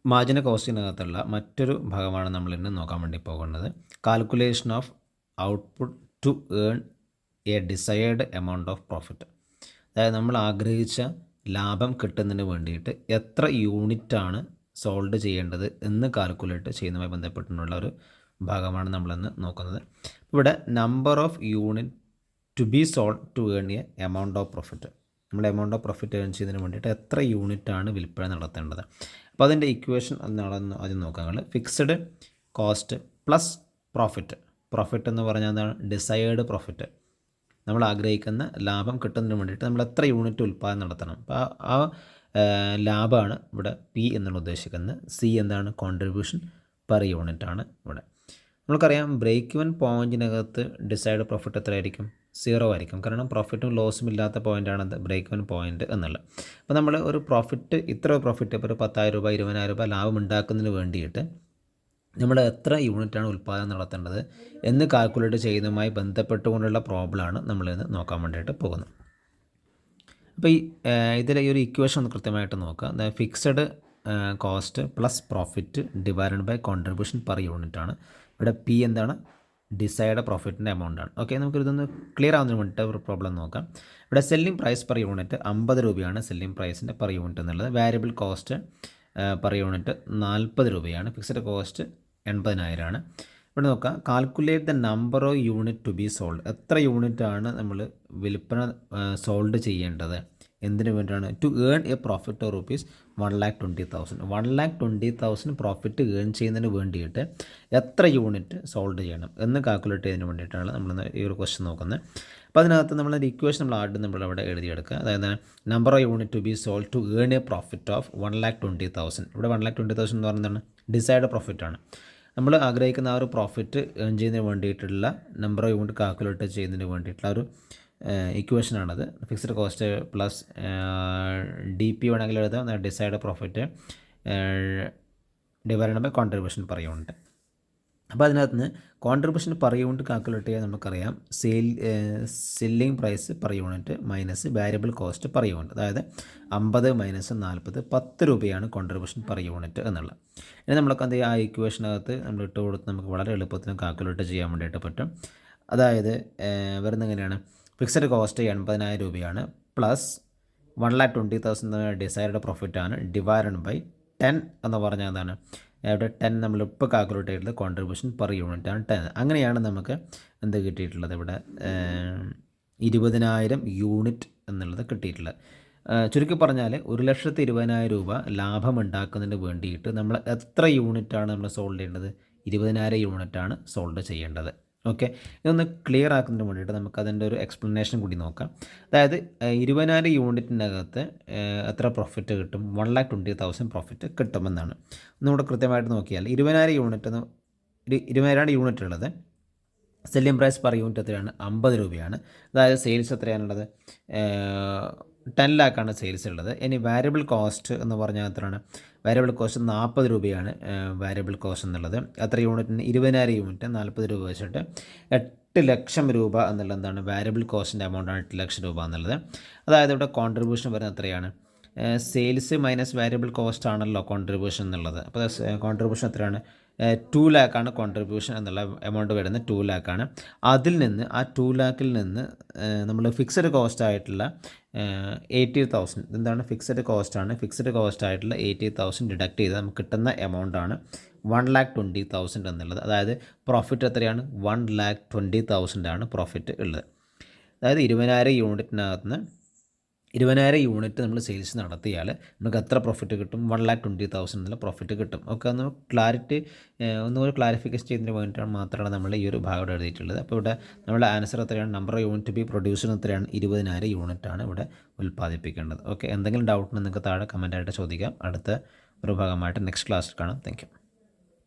Marginal കോസ്റ്റിനകത്തുള്ള മറ്റൊരു ഭാഗമാണ് നമ്മൾ ഇന്ന് നോക്കാൻ വേണ്ടി പോകുന്നത്. Calculation of output to earn a desired amount of profit. അതായത് നമ്മൾ ആഗ്രഹിച്ച ലാഭം കിട്ടുന്നതിന് വേണ്ടിയിട്ട് എത്ര യൂണിറ്റാണ് സോൾഡ് ചെയ്യേണ്ടത് എന്ന് കാൽക്കുലേറ്റ് ചെയ്യുന്നതുമായി ബന്ധപ്പെട്ടുള്ള ഒരു ഭാഗമാണ് നമ്മളിന്ന് നോക്കുന്നത്. ഇവിടെ number of unit to be sold to earn a amount of profit. നമ്മൾ എമൗണ്ട് ഓഫ് പ്രോഫിറ്റ് ഏൺ ചെയ്യുന്നതിന് വേണ്ടിയിട്ട് എത്ര യൂണിറ്റാണ് വിൽപ്പന നടത്തേണ്ടത്. അപ്പോൾ അതിൻ്റെ ഇക്വേഷൻ എന്നാണെന്ന് ആദ്യം നോക്കാം. ഫിക്സഡ് കോസ്റ്റ് പ്ലസ് പ്രോഫിറ്റ് എന്ന് പറഞ്ഞാൽ എന്താണ്? Desired profit. നമ്മൾ ആഗ്രഹിക്കുന്ന ലാഭം കിട്ടുന്നതിന് വേണ്ടിയിട്ട് നമ്മൾ എത്ര യൂണിറ്റ് ഉൽപ്പാദനം നടത്തണം. അപ്പോൾ ആ ലാഭമാണ് ഇവിടെ പി എന്നുള്ള ഉദ്ദേശിക്കുന്നത്. സി എന്താണ്? കോൺട്രിബ്യൂഷൻ പെർ യൂണിറ്റ് ആണ് ഇവിടെ. നമുക്കറിയാം ബ്രേക്ക് ഇവൻ പോയിൻറ്റിനകത്ത് ഡിസൈഡ് പ്രോഫിറ്റ് എത്രയായിരിക്കും? 0 ആയിരിക്കും. കാരണം പ്രോഫിറ്റും ലോസും ഇല്ലാത്ത പോയിൻ്റാണ് ബ്രേക്ക് ഇവൻ പോയിൻ്റ് എന്നുള്ളത്. അപ്പോൾ നമ്മൾ ഒരു പ്രോഫിറ്റ് ഇപ്പോൾ ഒരു 10,000 രൂപ 20,000 രൂപ ലാഭം ഉണ്ടാക്കുന്നതിന് വേണ്ടിയിട്ട് നമ്മൾ എത്ര യൂണിറ്റാണ് ഉൽപ്പാദനം നടത്തേണ്ടത് എന്ന് കാൽക്കുലേറ്റ് ചെയ്യുന്നതുമായി ബന്ധപ്പെട്ടുകൊണ്ടുള്ള പ്രോബ്ലമാണ് നമ്മളിന്ന് നോക്കാൻ വേണ്ടിയിട്ട് പോകുന്നത്. അപ്പോൾ ഇതിലെ ഈ ഒരു ഇക്വേഷൻ ഒന്ന് കൃത്യമായിട്ട് നോക്കുക. Fixed cost plus profit divided by contribution per unit ആണ്. ഇവിടെ പി എന്താണ്? ഡിസൈഡ് പ്രോഫിറ്റിൻ്റെ എമൗണ്ട് ആണ്. ഓക്കെ, നമുക്കിതൊന്ന് ക്ലിയർ ആവുന്നതിന് വേണ്ടിയിട്ട് ഒരു പ്രോബ്ലം നോക്കാം. ഇവിടെ സെല്ലിംഗ് പ്രൈസ് പെർ യൂണിറ്റ് 50 രൂപയാണ്. സെല്ലിംഗ് പ്രൈസിൻ്റെ പെർ യൂണിറ്റ് എന്നുള്ളത്. വാരിയബിൾ കോസ്റ്റ് പെർ യൂണിറ്റ് 40 രൂപയാണ്. ഫിക്സഡ് കോസ്റ്റ് 80,000 ആണ്. ഇവിടെ നോക്കാം, calculate the number of unit to be sold. എത്ര യൂണിറ്റാണ് നമ്മൾ വിൽപ്പന സോൾഡ് ചെയ്യേണ്ടത്? എന്തിനു വേണ്ടിയാണ്? To earn a profit of rupees 1,20,000. 1,20,000 profit earn ചെയ്യുന്നതിന് വേണ്ടിയിട്ട് എത്ര യൂണിറ്റ് സോൾഡ് ചെയ്യണം എന്ന് കാൽക്കുലേറ്റ് ചെയ്യുന്നതിന് വേണ്ടിയിട്ടാണ് നമ്മൾ ഈ ഒരു ക്വസ്റ്റ്യൻ നോക്കുന്നത്. അപ്പോൾ അതിനകത്ത് നമ്മളൊരു ഇക്വേഷൻ നമ്മളവിടെ എഴുതിയെടുക്കുക. അതായത് number of unit to be sold to earn a profit of 1,20,000. ഇവിടെ 1,20,000 എന്ന് പറയുന്നതാണ് ഡിസൈഡ് പ്രോഫിറ്റാണ്. നമ്മൾ ആഗ്രഹിക്കുന്ന ആ ഒരു പ്രോഫിറ്റ് ഏൺ ചെയ്യുന്നതിന് വേണ്ടിയിട്ടുള്ള നമ്പർ ഓഫ് യൂണിറ്റ് കാൽക്കുലേറ്റ് ചെയ്യുന്നതിന് വേണ്ടിയിട്ടുള്ള ഒരു ഇക്വേഷനാണത്. Fixed cost plus D P വേണമെങ്കിൽ എഴുതാം. Decide profit divide by contribution per unit. അപ്പോൾ അതിനകത്ത് നിന്ന് കോൺട്രിബ്യൂഷൻ പെർ യൂണിറ്റ് കാൽക്കുലേറ്റ് ചെയ്യാൻ നമുക്കറിയാം. Selling price per unit minus variable cost per unit. അതായത് 50 മൈനസ് 40 10 രൂപയാണ് കോൺട്രിബ്യൂഷൻ പെർ യൂണിറ്റ് എന്നുള്ളത്. ഇനി നമ്മളൊക്കെ എന്ത് ചെയ്യുക? ആ ഇക്വേഷനകത്ത് നമ്മൾ ഇട്ട് കൊടുത്ത് നമുക്ക് വളരെ എളുപ്പത്തിൽ കാൽക്കുലേറ്റ് ചെയ്യാൻ വേണ്ടിയിട്ട് പറ്റും. അതായത് വരുന്ന എങ്ങനെയാണ്? ഫിക്സഡ് കോസ്റ്റ് 80,000 രൂപയാണ്. പ്ലസ് 1,20,000 ഡിസൈഡ് പ്രോഫിറ്റാണ്. ഡിവൈഡഡ് ബൈ 10 എന്ന് പറഞ്ഞാൽ എന്താണ്? ഇവിടെ 10 നമ്മളിപ്പോൾ കാൽക്കുലേറ്റ് ചെയ്തിട്ടുള്ളത് കോൺട്രിബ്യൂഷൻ പെർ യൂണിറ്റ് ആണ് 10. അങ്ങനെയാണ് നമുക്ക് എന്ത് കിട്ടിയിട്ടുള്ളത്? ഇവിടെ 20,000 യൂണിറ്റ് എന്നുള്ളത് കിട്ടിയിട്ടുള്ളത്. ചുരുക്കി പറഞ്ഞാൽ 1,20,000 രൂപ ലാഭം ഉണ്ടാക്കുന്നതിന് വേണ്ടിയിട്ട് നമ്മൾ എത്ര യൂണിറ്റാണ് നമ്മൾ സോൾഡ് ചെയ്യേണ്ടത്? 20,000 യൂണിറ്റാണ് സോൾഡ് ചെയ്യേണ്ടത്. ഓക്കെ, ഇതൊന്ന് ക്ലിയർ ആക്കുന്നതിന് വേണ്ടിയിട്ട് നമുക്ക് അതിൻ്റെ ഒരു എക്സ്പ്ലനേഷൻ കൂടി നോക്കാം. അതായത് 20,000 യൂണിറ്റിനകത്ത് എത്ര പ്രോഫിറ്റ് കിട്ടും? 1,20,000 പ്രോഫിറ്റ് കിട്ടുമെന്നാണ്. ഒന്നുകൂടെ കൃത്യമായിട്ട് നോക്കിയാൽ 20,000 യൂണിറ്റ് ഉള്ളത്. സെല്ലിംഗ് പ്രൈസ് പെർ യൂണിറ്റ് എത്രയാണ്? 50 രൂപയാണ്. അതായത് സെയിൽസ് എത്രയാണുള്ളത്? 10 ലാഖാണ് സെയിൽസ് ഉള്ളത്. ഇനി വാരിയബിൾ കോസ്റ്റ് എന്ന് പറഞ്ഞാൽ എത്രയാണ്? വാരിയബിൾ കോസ്റ്റ് 40 രൂപയാണ് വാരിയബിൾ കോസ്റ്റ് എന്നുള്ളത്. എത്ര യൂണിറ്റിന്? 20,000 യൂണിറ്റ് 40 രൂപ വെച്ചിട്ട് 8 ലക്ഷം രൂപ എന്നുള്ള എന്താണ്? വാരിയബിൾ കോസ്റ്റിൻ്റെ എമൗണ്ടാണ് 8 ലക്ഷം രൂപ എന്നുള്ളത്. അതായത് ഇവിടെ കോൺട്രിബ്യൂഷൻ വരുന്നത് എത്രയാണ്? സെയിൽസ് മൈനസ് വാരിയബിൾ കോസ്റ്റ് ആണല്ലോ കോൺട്രിബ്യൂഷൻ എന്നുള്ളത്. അപ്പോൾ കോൺട്രിബ്യൂഷൻ എത്രയാണ്? 2 ലാഖാണ് കോൺട്രിബ്യൂഷൻ എന്നുള്ള എമൗണ്ട് വരുന്നത്. 2 ലാഖാണ്. അതിൽ നിന്ന് ആ 2 ലാഖിൽ നിന്ന് നമ്മൾ ഫിക്സഡ് കോസ്റ്റ് ആയിട്ടുള്ള 80,000 എന്താണ്? ഫിക്സഡ് കോസ്റ്റാണ്. ഫിക്സഡ് കോസ്റ്റ് ആയിട്ടുള്ള 80,000 ഡിഡക്ട് ചെയ്ത് നമുക്ക് കിട്ടുന്ന എമൗണ്ടാണ് 1,20,000 എന്നുള്ളത്. അതായത് പ്രോഫിറ്റ് എത്രയാണ്? 1,20,000 ആണ് പ്രോഫിറ്റ് ഉള്ളത്. അതായത് 20,000 യൂണിറ്റിനകത്ത് നിന്ന് 20,000 യൂണിറ്റ് നമ്മൾ സെയിൽസ് നടത്തിയാൽ നമുക്ക് എത്ര പ്രോഫിറ്റ് കിട്ടും? 1,20,000 എന്നുള്ള പ്രോഫിറ്റ് കിട്ടും. ഒക്കെ ഒന്ന് ഒന്നുകൂടി ക്ലാരിഫിക്കേഷൻ ചെയ്യുന്നതിന് വേണ്ടിയിട്ടാണ് മാത്രമാണ് നമ്മൾ ഈ ഒരു ഭാഗം എഴുതിയിട്ടുള്ളത്. അപ്പോൾ ഇവിടെ നമ്മുടെ ആൻസർ എത്രയാണ്? Number of unit B producer എത്രയാണ്? 20,000 യൂണിറ്റാണ് ഇവിടെ ഉൽപ്പാദിപ്പിക്കേണ്ടത്. ഓക്കെ, എന്തെങ്കിലും ഡൗട്ട് നിങ്ങൾക്ക് താഴെ കമൻറ്റായിട്ട് ചോദിക്കാം. അടുത്ത ഒരു ഭാഗമായിട്ട് നെക്സ്റ്റ് ക്ലാസ്സിൽ കാണാം. Thank you.